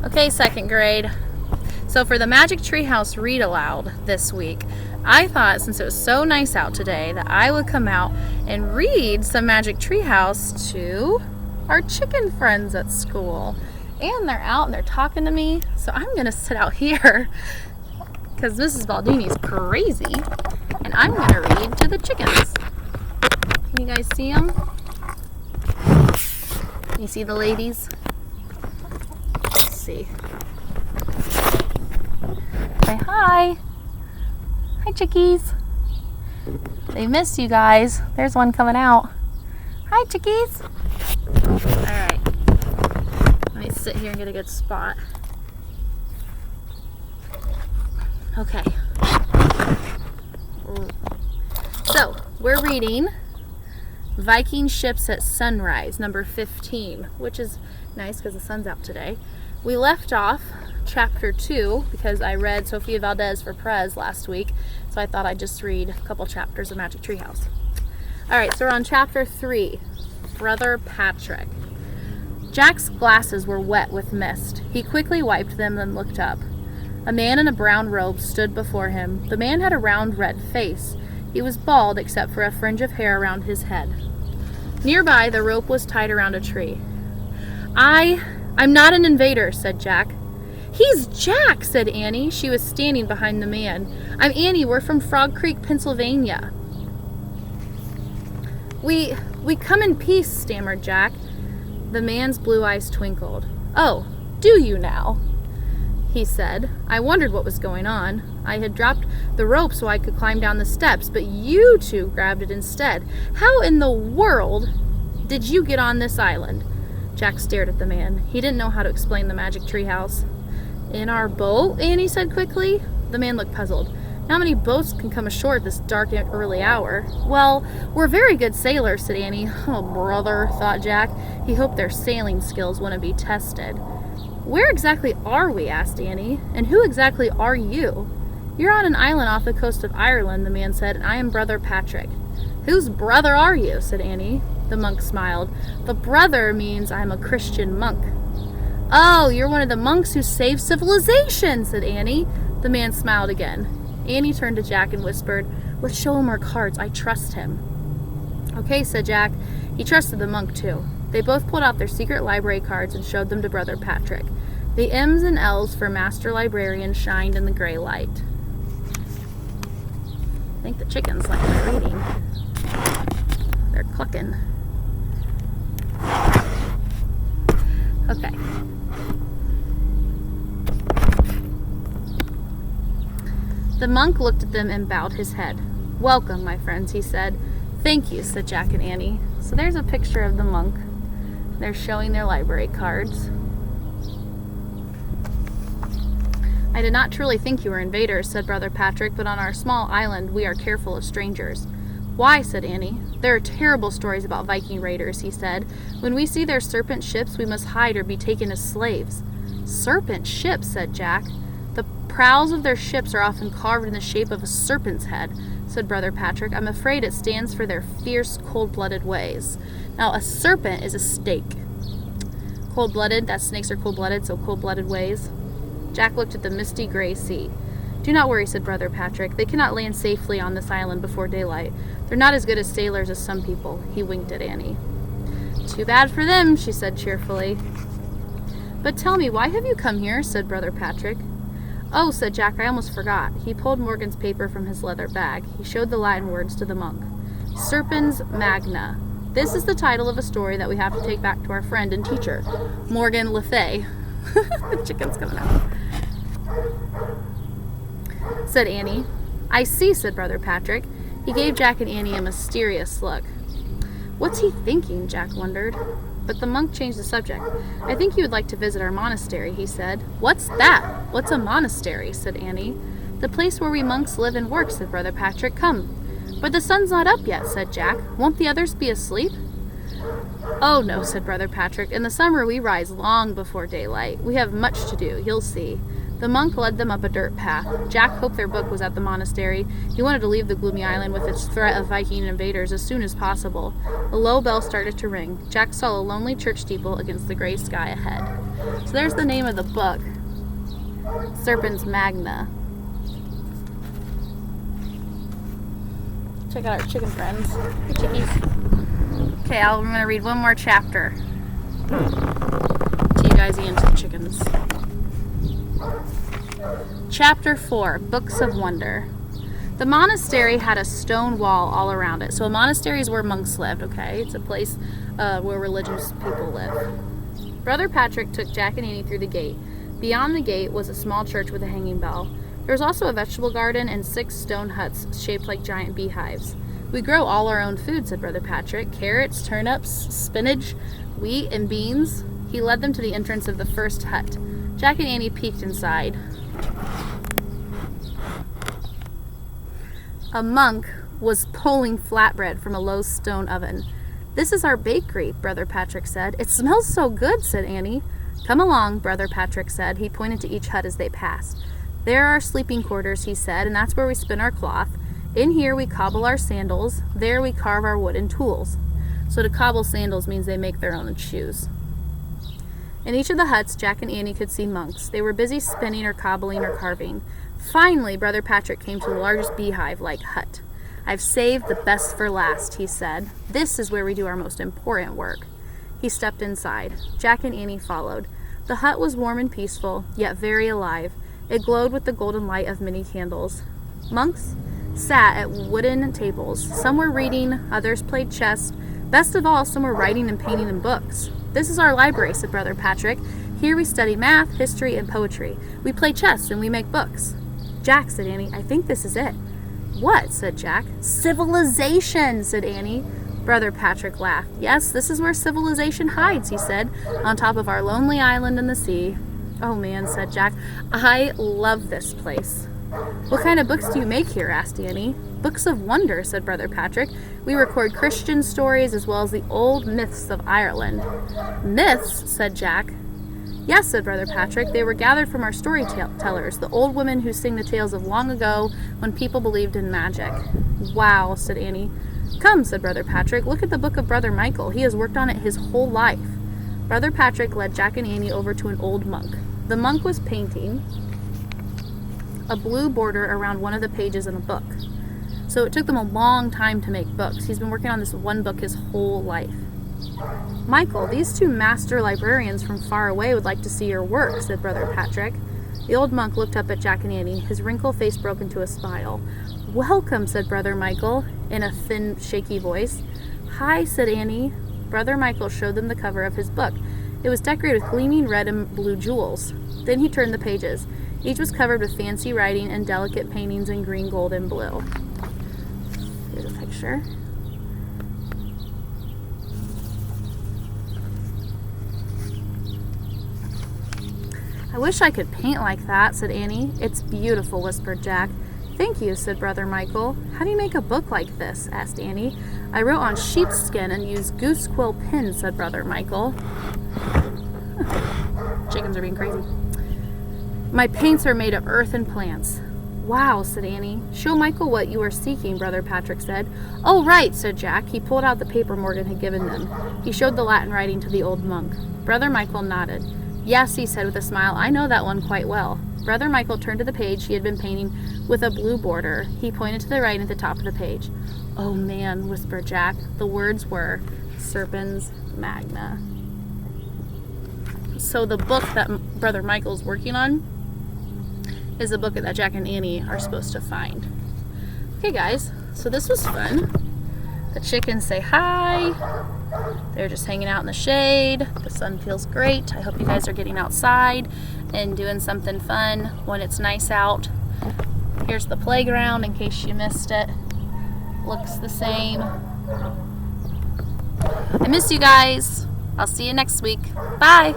Okay, second grade. So for the Magic Treehouse read aloud this week, I thought since it was so nice out today that I would come out and read some Magic Treehouse to our chicken friends at school. And they're out and they're talking to me, so I'm going to sit out here because Mrs. Baldini's crazy, and I'm going to read to the chickens. Can you guys see them? You see the ladies? Let's see. Say hi. Hi, chickies. They missed you guys. There's one coming out. Hi, chickies. All right. Let me sit here and get a good spot. Okay. So, we're reading Viking Ships at Sunrise, number 15, which is nice because the sun's out today. We left off chapter 2 because I read Sofia Valdez for Prez last week, so I thought I'd just read a couple chapters of Magic Treehouse. Alright, so we're on chapter 3, Brother Patrick. Jack's glasses were wet with mist. He quickly wiped them and looked up. A man in a brown robe stood before him. The man had a round red face. He was bald except for a fringe of hair around his head. Nearby, the rope was tied around a tree. I'm not an invader, said Jack. He's Jack, said Annie. She was standing behind the man. I'm Annie. We're from Frog Creek, Pennsylvania. We come in peace, stammered Jack. The man's blue eyes twinkled. Oh, do you now? He said. I wondered what was going on. I had dropped the rope so I could climb down the steps, but you two grabbed it instead. How in the world did you get on this island? Jack stared at the man. He didn't know how to explain the Magic Treehouse. In our boat? Annie said quickly. The man looked puzzled. How many boats can come ashore at this dark and early hour? Well, we're very good sailors, said Annie. Oh, brother, thought Jack. He hoped their sailing skills wouldn't be tested. Where exactly are we? Asked Annie. And who exactly are you? You're on an island off the coast of Ireland, the man said, and I am Brother Patrick. Whose brother are you? Said Annie. The monk smiled. The brother means I'm a Christian monk. Oh, you're one of the monks who saved civilization, said Annie. The man smiled again. Annie turned to Jack and whispered, let's show him our cards. I trust him. Okay, said Jack. He trusted the monk, too. They both pulled out their secret library cards and showed them to Brother Patrick. The M's and L's for Master Librarian shined in the gray light. I think the chickens like my reading. They're clucking. Okay. The monk looked at them and bowed his head. Welcome, my friends, he said. Thank you, said Jack and Annie. So there's a picture of the monk. They're showing their library cards. I did not truly think you were invaders, said Brother Patrick, but on our small island we are careful of strangers. Why? Said Annie. There are terrible stories about Viking raiders, he said. When we see their serpent ships, we must hide or be taken as slaves. Serpent ships, said Jack. The prows of their ships are often carved in the shape of a serpent's head, said Brother Patrick. I'm afraid it stands for their fierce, cold-blooded ways. Now, a serpent is a snake. Cold-blooded, that snakes are cold-blooded, so cold-blooded ways. Jack looked at the misty gray sea. Do not worry, said Brother Patrick. They cannot land safely on this island before daylight. They're not as good as sailors as some people. He winked at Annie. Too bad for them, she said cheerfully. But tell me, why have you come here? Said Brother Patrick. Oh, said Jack, I almost forgot. He pulled Morgan's paper from his leather bag. He showed the Latin words to the monk. Serpens Magna. This is the title of a story that we have to take back to our friend and teacher, Morgan Le Fay. The chicken's coming out. Said Annie. I see, said Brother Patrick. He gave Jack and Annie a mysterious look. What's he thinking? Jack wondered. But the monk changed the subject. I think you would like to visit our monastery, he said. What's that? What's a monastery? Said Annie. The place where we monks live and work, said Brother Patrick. Come. But the sun's not up yet, said Jack. Won't the others be asleep? Oh, no, said Brother Patrick. In the summer we rise long before daylight. We have much to do, you'll see. The monk led them up a dirt path. Jack hoped their book was at the monastery. He wanted to leave the gloomy island with its threat of Viking invaders as soon as possible. A low bell started to ring. Jack saw a lonely church steeple against the gray sky ahead. So there's the name of the book. Serpens Magna. Check out our chicken friends. Hey, chickies. Okay, I'm going to read one more chapter to you guys into the chickens. Chapter 4, Books of Wonder. The monastery had a stone wall all around it. So a monastery is where monks lived, okay? It's a place where religious people live. Brother Patrick took Jack and Annie through the gate. Beyond the gate was a small church with a hanging bell. There was also a vegetable garden and 6 stone huts shaped like giant beehives. We grow all our own food, said Brother Patrick. Carrots, turnips, spinach, wheat, and beans. He led them to the entrance of the first hut. Jack and Annie peeked inside. A monk was pulling flatbread from a low stone oven. This is our bakery, Brother Patrick said. It smells so good, said Annie. Come along, Brother Patrick said. He pointed to each hut as they passed. There are our sleeping quarters, he said, and that's where we spin our cloth. In here we cobble our sandals. There we carve our wooden tools. So to cobble sandals means they make their own shoes. In each of the huts, Jack and Annie could see monks. They were busy spinning or cobbling or carving. Finally, Brother Patrick came to the largest beehive-like hut. I've saved the best for last, he said. This is where we do our most important work. He stepped inside. Jack and Annie followed. The hut was warm and peaceful, yet very alive. It glowed with the golden light of many candles. Monks sat at wooden tables. Some were reading, others played chess. Best of all, some were writing and painting in books. This is our library, said Brother Patrick. Here we study math, history, and poetry. We play chess and we make books. Jack, said Annie, I think this is it. What? Said Jack. Civilization, said Annie. Brother Patrick laughed. Yes, this is where civilization hides, he said, on top of our lonely island in the sea. Oh man, said Jack, I love this place. What kind of books do you make here? Asked Annie. Books of wonder, said Brother Patrick. We record Christian stories as well as the old myths of Ireland. Myths? Said Jack. Yes, said Brother Patrick. They were gathered from our storytellers, the old women who sing the tales of long ago when people believed in magic. Wow, said Annie. Come, said Brother Patrick. Look at the book of Brother Michael. He has worked on it his whole life. Brother Patrick led Jack and Annie over to an old monk. The monk was painting a blue border around one of the pages in a book. So it took them a long time to make books. He's been working on this one book his whole life. Michael, these 2 master librarians from far away would like to see your work, said Brother Patrick. The old monk looked up at Jack and Annie. His wrinkled face broke into a smile. Welcome, said Brother Michael, in a thin, shaky voice. Hi, said Annie. Brother Michael showed them the cover of his book. It was decorated with gleaming red and blue jewels. Then he turned the pages. Each was covered with fancy writing and delicate paintings in green, gold, and blue. Here's a picture. I wish I could paint like that, said Annie. It's beautiful, whispered Jack. Thank you, said Brother Michael. How do you make a book like this? Asked Annie. I wrote on sheepskin and used goose quill pins, said Brother Michael. Chickens are being crazy. My paints are made of earth and plants. Wow, said Annie. Show Michael what you are seeking, Brother Patrick said. Oh, right, said Jack. He pulled out the paper Morgan had given them. He showed the Latin writing to the old monk. Brother Michael nodded. Yes, he said with a smile, I know that one quite well. Brother Michael turned to the page he had been painting with a blue border. He pointed to the writing at the top of the page. Oh man, whispered Jack. The words were Serpens Magna. So the book that Brother Michael's working on is the book that Jack and Annie are supposed to find. Okay guys, so this was fun. The chickens say hi. They're just hanging out in the shade. The sun feels great. I hope you guys are getting outside and doing something fun when it's nice out. Here's the playground in case you missed it. Looks the same. I miss you guys. I'll see you next week. Bye.